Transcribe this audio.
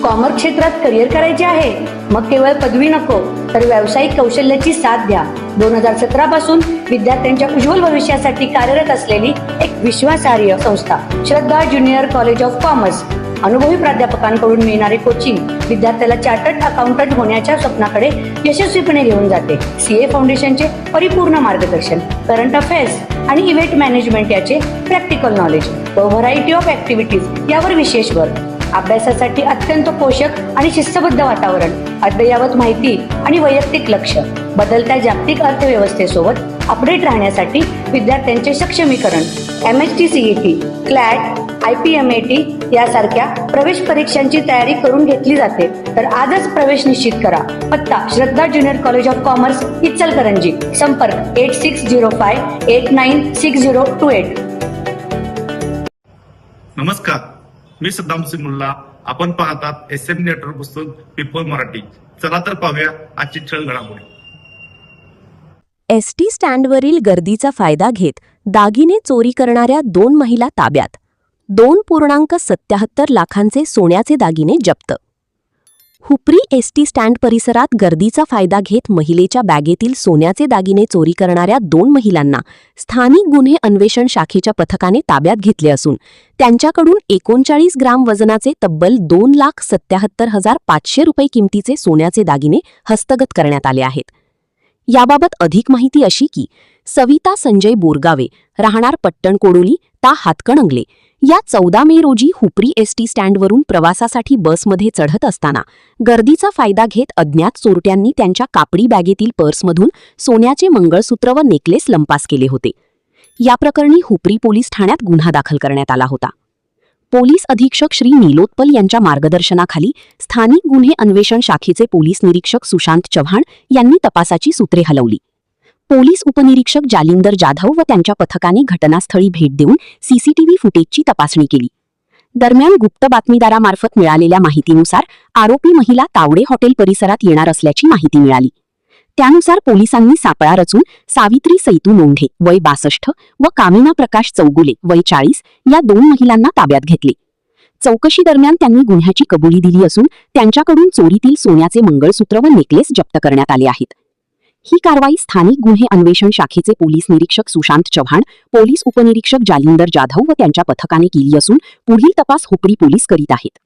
Commerce क्षेत्रात career करायचे आहे? मग केवळ पदवी नको तर व्यावसायिक कौशल्याची साथ द्या. 2017 पासून विद्यार्थ्यांच्या उज्ज्वल भविष्यासाठी कार्यरत असलेली एक विश्वासार्ह संस्था श्रद्धा ज्युनियर कॉलेज ऑफ कॉमर्स. अनुभवी प्राध्यापकांकडून मिळणारे कोचिंग विद्यार्थ्याला चार्टर्ड अकाउंटंट होण्याच्या स्वप्नाकडे यशस्वीपणे घेऊन जाते. सीए फाउंडेशनचे परिपूर्ण मार्गदर्शन, करंट अफेअर्स आणि इव्हेंट मॅनेजमेंट याचे प्रॅक्टिकल नॉलेज व व्हरायटी ऑफ ऍक्टिव्हिटीज यावर विशेष भर. अभ्यासासाठी अत्यंत पोषक आणि शिस्तबद्ध वातावरण, अद्ययावत माहिती आणि वैयक्तिक लक्ष. बदलत्या जागतिक अर्थव्यवस्थेसोबत अपडेट राहण्यासाठी विद्यार्थ्यांचे सक्षमीकरण. MHT CET, CLAT, IPMAT यासारख्या प्रवेश परीक्षांची तयारी करून घेतली जाते. तर आजच प्रवेश निश्चित करा. पत्ता Shraddha junior college of commerce, Ichalkaranji. संपर्क 8605896028. नमस्कार, मी सद्दाम सिमुल्ला. आपण पाहतात SM नेटवर्क पुस्तक पीपल मराठी. चला तर पाहूया आजची ठळक घडामोडी. एसटी स्टँडवरील गर्दीचा फायदा घेत दागिने चोरी करणाऱ्या 2 महिला ताब्यात. 2.77 लाखांचे सोन्याचे दागिने जप्त. हुपरी एसटी स्टँड परिसरात गर्दीचा फायदा घेत महिलेच्या बॅगेतील सोन्याचे दागिने चोरी करणाऱ्या 2 महिलांना स्थानिक गुन्हे अन्वेषण शाखेच्या पथकाने ताब्यात घेतले असून त्यांच्याकडून 39 ग्राम वजनाचे तब्बल 2,77,500 रुपये किमतीचे सोन्याचे दागिने हस्तगत करण्यात आले आहेत. याबाबत अधिक माहिती अशी की सविता संजय बोरगावे, राहणार पट्टण कोडोली ता हातकणंगले, या 14 मे रोजी हुपरी एसटी स्टँडवरून प्रवासासाठी बसमध्ये चढत असताना गर्दीचा फायदा घेत अज्ञात चोरट्यांनी त्यांच्या कापडी बॅगेतील पर्समधून सोन्याचे मंगळसूत्र व नेकलेस लंपास केले होते. या प्रकरणी हुपरी पोलीस ठाण्यात गुन्हा दाखल करण्यात आला होता. पोलीस अधीक्षक श्री नीलोत्पल यांच्या मार्गदर्शनाखाली स्थानिक गुन्हे अन्वेषण शाखेचे पोलीस निरीक्षक सुशांत चव्हाण यांनी तपासाची सूत्रे हलवली. पोलीस उपनिरीक्षक जालिंदर जाधव व त्यांच्या पथकाने घटनास्थळी भेट देऊन CCTV फुटेजची तपासणी केली. दरम्यान गुप्त बातमीदारामार्फत मिळालेल्या माहितीनुसार आरोपी महिला तावडे हॉटेल परिसरात येणार असल्याची माहिती मिळाली. त्यानुसार पोलिसांनी सापळा रचून सावित्री सैतू नोंढे वय 62 व कामिना प्रकाश चौगुले वय 40 या 2 महिलांना ताब्यात घेतले. चौकशी दरम्यान त्यांनी गुन्ह्याची कबुली दिली असून त्यांच्याकडून चोरीतील सोन्याचे मंगळसूत्र व नेकलेस जप्त करण्यात आले आहेत. ही कारवाई स्थानिक गुन्हे अन्वेषण शाखेचे पोलीस निरीक्षक सुशांत चव्हाण, पोलीस उपनिरीक्षक जालिंदर जाधव व त्यांच्या पथकाने केली असून पुढील तपास हुपरी पोलीस करीत आहेत.